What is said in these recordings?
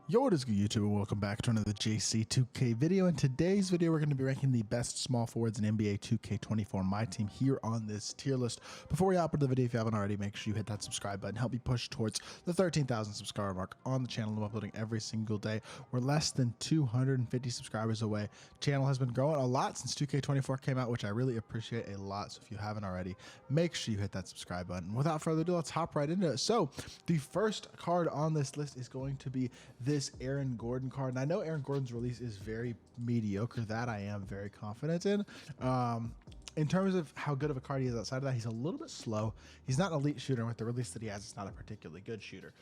Yo, what is good, YouTube? Welcome back to another JC2K video. In today's video, we're going to be ranking the best small forwards in NBA 2K24 MyTEAM here on this tier list. Before we hop into the video, if you haven't already, make sure you hit that subscribe button. Help me push towards the 13,000 subscriber mark on the channel. I'm uploading every single day. We're less than 250 subscribers away. Channel has been growing a lot since 2K24 came out, which I really appreciate a lot. So if you haven't already, make sure you hit that subscribe button. Without further ado, let's hop right into it. So the first card on this list is going to be this Aaron Gordon card, and I know Aaron Gordon's release is very mediocre. That I am very confident in. In terms of how good of a card he is outside of that, he's a little bit slow. He's not an elite shooter, and with the release that he has, it's not a particularly good shooter.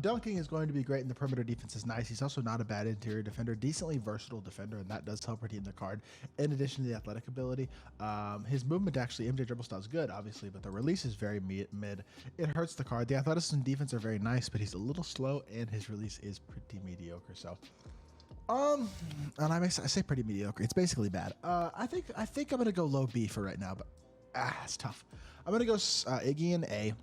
Dunking is going to be great, and the perimeter defense is nice. He's also not a bad interior defender, decently versatile defender, and that does help redeem the card. In addition to the athletic ability, his movement actually, MJ dribble style is good, obviously, but the release is very mid. It hurts the card. The athleticism and defense are very nice, but he's a little slow, and his release is pretty mediocre. So. And I say pretty mediocre. It's basically bad. I think I'm gonna go low B for right now, but it's tough. I'm gonna go Iggy in A.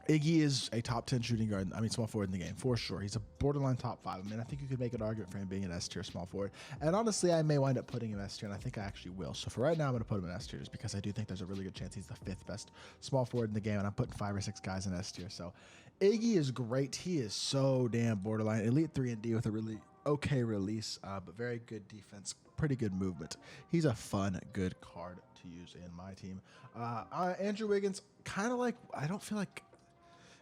Iggy is a top 10 shooting guard. I mean, small forward in the game for sure. He's a borderline top 5. I mean, I think you could make an argument for him being an S tier small forward. And honestly, I may wind up putting him S tier, and I think I actually will. So for right now, I'm gonna put him in S tier just because I do think there's a really good chance he's the 5th best small forward in the game, and I'm putting 5 or 6 guys in S tier. So Iggy is great. He is so damn borderline elite 3 and D with a really okay release, but very good defense, pretty good movement. He's a fun, good card to use in my team. Andrew Wiggins, kind of like, I don't feel like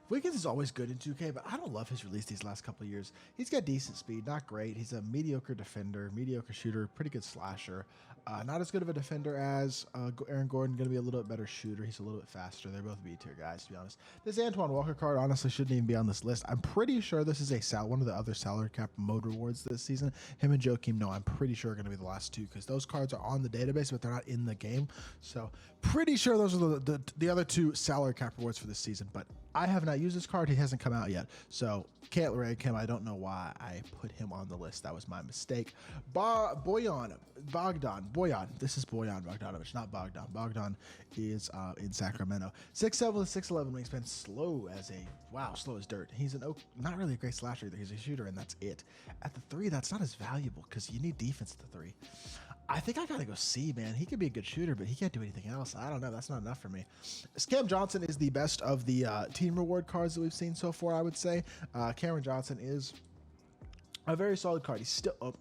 Wiggins is always good in 2K, but I don't love his release these last couple of years. He's got decent speed, not great. He's a mediocre defender, mediocre shooter, pretty good slasher. Not as good of a defender as Aaron Gordon, going to be a little bit better shooter. He's a little bit faster. They're both B-tier guys, to be honest. This Antoine Walker card honestly shouldn't even be on this list. I'm pretty sure this is one of the other salary cap mode rewards this season. Him and Joakim, no, I'm pretty sure are going to be the last two because those cards are on the database, but they're not in the game. So pretty sure those are the other two salary cap rewards for this season, but I have not used this card. He hasn't come out yet, so can't rank him. I don't know why I put him on the list. That was my mistake. Bojan. This is Bojan Bogdanovic, not Bogdan. Bogdan is in Sacramento. 6'7" with 6'11" wingspan. Slow as dirt. He's not really a great slasher either. He's a shooter, and that's it. At the 3, that's not as valuable because you need defense at the 3. I think I gotta go C, man. He could be a good shooter, but he can't do anything else. I don't know. That's not enough for me. Cam Johnson is the best of the team reward cards that we've seen so far, I would say. Cameron Johnson is a very solid card. He's still... Oh,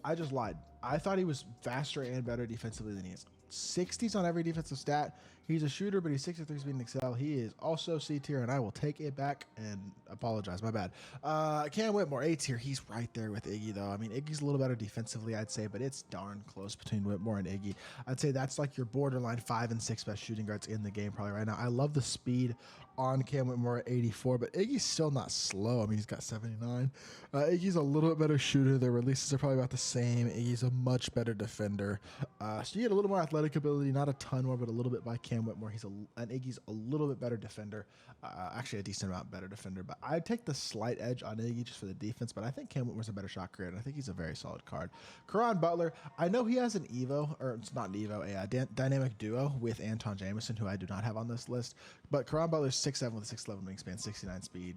I just lied. I thought he was faster and better defensively than he is. 60s on every defensive stat. He's a shooter, but he's 63 speed and excel. He is also C tier, and I will take it back and apologize. My bad. Cam Whitmore, A tier. He's right there with Iggy, though. I mean, Iggy's a little better defensively, I'd say, but it's darn close between Whitmore and Iggy. I'd say that's like your borderline 5 and 6 best shooting guards in the game probably right now. I love the speed on Cam Whitmore at 84, but Iggy's still not slow. I mean, he's got 79. Iggy's a little bit better shooter. Their releases are probably about the same. Iggy's a much better defender. So you get a little more athletic ability, not a ton more, but a little bit by Cam Whitmore. And Iggy's a little bit better defender, actually a decent amount better defender, but I'd take the slight edge on Iggy just for the defense, but I think Cam Whitmore's a better shot creator, and I think he's a very solid card. Caron Butler, I know he has an Evo, or it's not an Evo, a dynamic duo with Anton Jameson, who I do not have on this list, but Caron Butler's 6'7" with a 6'11" wingspan, 69 speed.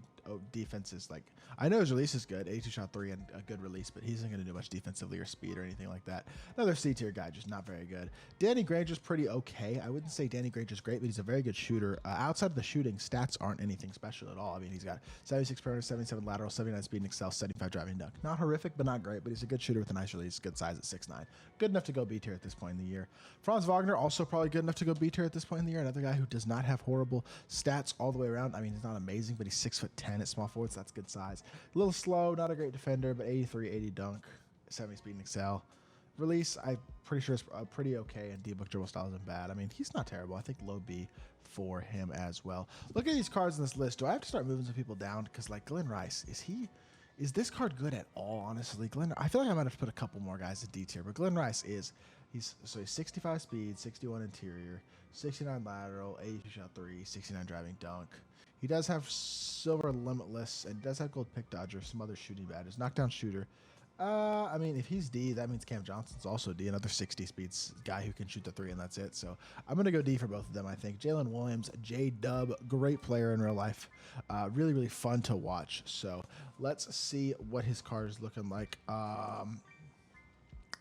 Defense is like, I know his release is good, 82 shot 3 and a good release, but he isn't going to do much defensively or speed or anything like that. Another C tier guy, just not very good. Danny Granger's pretty okay. I wouldn't say Danny Granger's great, but he's a very good shooter. Outside of the shooting, stats aren't anything special at all. I mean, he's got 76 perimeter, 77 lateral, 79 speed and excel, 75 driving dunk. Not horrific, but not great, but he's a good shooter with a nice release, good size at 6'9". Good enough to go B tier at this point in the year. Franz Wagner, also probably good enough to go B tier at this point in the year. Another guy who does not have horrible stats all the way around. I mean, he's not amazing, but he's 6'10" at small forward, so that's good size. A little slow, not a great defender, but 83, 80 dunk, 70 speed and excel. Release, I'm pretty sure it's pretty okay, and D-book dribble style isn't bad. I mean, he's not terrible. I think low B for him as well. Look at these cards in this list. Do I have to start moving some people down? Because like Glenn Rice, is this card good at all? Honestly, I feel like I might have to put a couple more guys at D tier, but Glenn Rice he's 65 speed, 61 interior, 69 lateral, 82 shot 3, 69 driving dunk. He does have silver limitless and does have gold pick dodger, some other shooting badges, knockdown shooter. I mean, if he's D, that means Cam Johnson's also D, another 60 speeds guy who can shoot the 3, and that's it. So I'm going to go D for both of them, I think. Jalen Williams, J-Dub, great player in real life. Really, really fun to watch. So let's see what his card is looking like.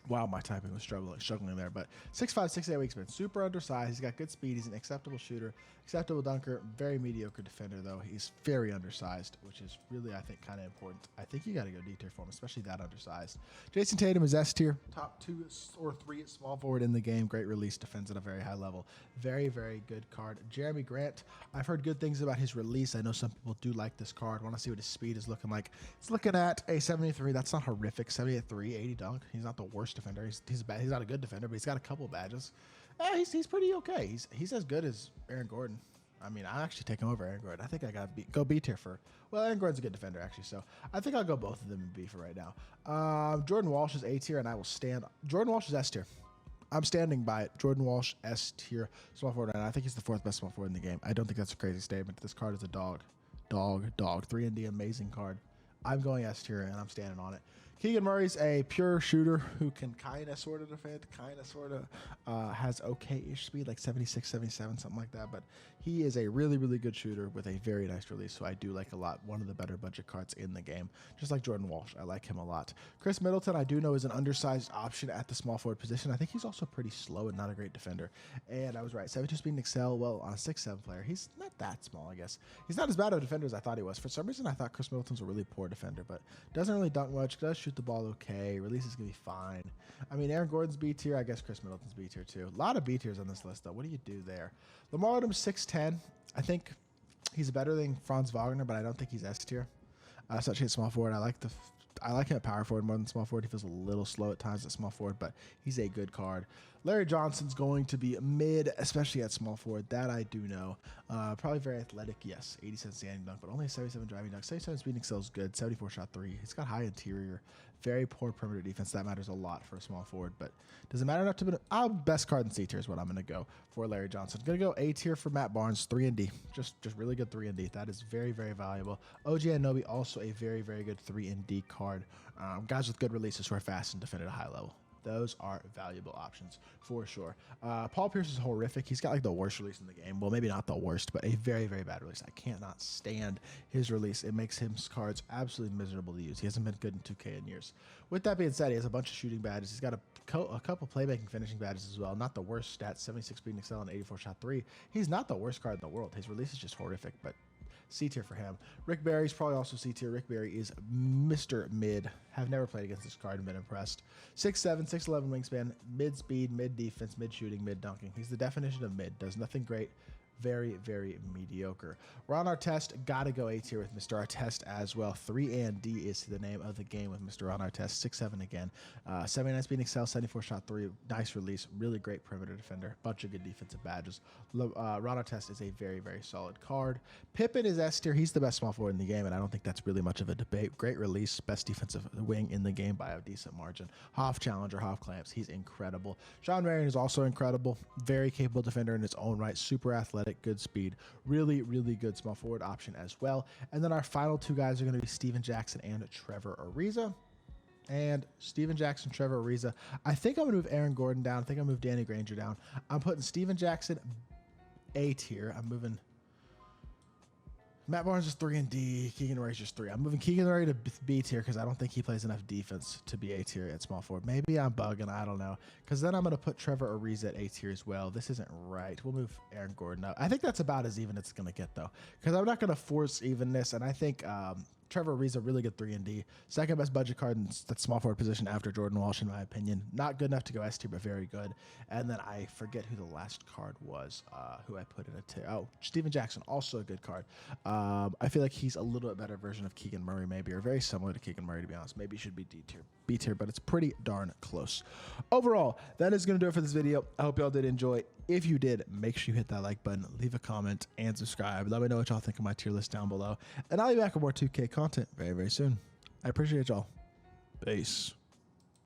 Wow, my typing was struggling there. But 6'5", 6'8" wingspan, super undersized. He's got good speed. He's an acceptable shooter, acceptable dunker, very mediocre defender, though. He's very undersized, which is really, I think, kind of important. I think you got to go D tier for him, especially that undersized. Jason Tatum is S tier, top 2 or 3 at small forward in the game. Great release, defends at a very high level. Very, very good card. Jeremy Grant, I've heard good things about his release. I know some people do like this card. Want to see what his speed is looking like. It's looking at a 73. That's not horrific. 78-3, 80 dunk. He's not the worst defender. He's not a good defender, but he's got a couple badges. He's pretty okay. He's as good as Aaron Gordon. I mean, I actually take him over Aaron Gordon. I think I got to go B tier for. Well, Aaron Gordon's a good defender actually, so I think I'll go both of them in B for right now. Jordan Walsh is A tier, and I will stand. Jordan Walsh is S tier. I'm standing by it. Jordan Walsh, S tier, small forward, and I think he's the 4th best small forward in the game. I don't think that's a crazy statement. This card is a dog. 3 and D, amazing card. I'm going S tier, and I'm standing on it. Keegan Murray's a pure shooter who can kind of sort of defend, kind of sort of has okay-ish speed, like 76, 77, something like that. But he is a really, really good shooter with a very nice release, so I do like a lot. One of the better budget cards in the game, just like Jordan Walsh. I like him a lot. Chris Middleton, I do know, is an undersized option at the small forward position. I think he's also pretty slow and not a great defender. And I was right. 72 speed and excel. Well, on a 6'7" player, he's not that small, I guess. He's not as bad of a defender as I thought he was. For some reason, I thought Chris Middleton's a really poor defender, but doesn't really dunk much, does shoot the ball okay, release is gonna be fine. I mean, Aaron Gordon's B tier, I guess Chris Middleton's B tier too. A lot of B tiers on this list though. What do you do there? Lamar Odom's 6'10". I think he's better than Franz Wagner, but I don't think he's S tier. Such a small forward. I like him at power forward more than small forward. He feels a little slow at times at small forward, but he's a good card. Larry Johnson's going to be mid, especially at small forward. That I do know. Probably very athletic, yes. 87 standing dunk, but only a 77 driving dunk. 77 speed and excel is good. 74 shot 3. He's got high interior. Very poor perimeter defense. That matters a lot for a small forward, but does it matter enough to be best card in C tier is what I'm going to go for Larry Johnson. Going to go A tier for Matt Barnes, 3 and D. Just really good 3 and D. That is very, very valuable. OG Anunoby, also a very, very good 3 and D card. Guys with good releases who are fast and defend at a high level. Those are valuable options for sure. Paul Pierce is horrific. He's got like the worst release in the game. Well, maybe not the worst, but a very, very bad release. I cannot stand his release. It makes his cards absolutely miserable to use. He hasn't been good in 2K in years. With that being said, he has a bunch of shooting badges. He's got a couple playmaking finishing badges as well. Not the worst stats, 76 speed and excel and 84 shot 3. He's not the worst card in the world. His release is just horrific, but C tier for him. Rick Barry's probably also C tier. Rick Barry is Mr. Mid. Have never played against this card and been impressed. 6'7", 6'11" wingspan, mid speed, mid defense, mid shooting, mid dunking. He's the definition of mid. Does nothing great. Very, very mediocre. Ron Artest, gotta go A tier with Mr. Artest as well. 3 and D is the name of the game with Mr. Ron Artest. 6'7" again. 79 speed excel, 74 shot 3. Nice release. Really great perimeter defender. Bunch of good defensive badges. Ron Artest is a very, very solid card. Pippen is S tier. He's the best small forward in the game, and I don't think that's really much of a debate. Great release. Best defensive wing in the game by a decent margin. Hoff challenger, Hoff clamps. He's incredible. Sean Marion is also incredible. Very capable defender in his own right. Super athletic. Good speed, really, really good small forward option as well. And then our final 2 guys are going to be Steven Jackson and Trevor Ariza. And Steven Jackson, Trevor Ariza. I think I'm going to move Aaron Gordon down. I think I'm going to move Danny Granger down. I'm putting Steven Jackson A tier. I'm moving Matt Barnes is 3 and D. Keegan Murray's just 3. I'm moving Keegan Murray to B tier because I don't think he plays enough defense to be A tier at small forward. Maybe I'm bugging. I don't know. Because then I'm going to put Trevor Ariza at A tier as well. This isn't right. We'll move Aaron Gordon up. I think that's about as even as it's going to get, though. Because I'm not going to force evenness. And I think Trevor Ariza, really good 3 and D. Second best budget card in that small forward position after Jordan Walsh, in my opinion. Not good enough to go S tier, but very good. And then I forget who the last card was, who I put in a tier. Oh, Steven Jackson, also a good card. I feel like he's a little bit better version of Keegan Murray, maybe, or very similar to Keegan Murray, to be honest. Maybe he should be D tier, B tier, but it's pretty darn close. Overall, that is going to do it for this video. I hope y'all did enjoy. If you did, make sure you hit that like button, leave a comment, and subscribe. Let me know what y'all think of my tier list down below. And I'll be back with more 2K content very, very soon. I appreciate y'all. Peace.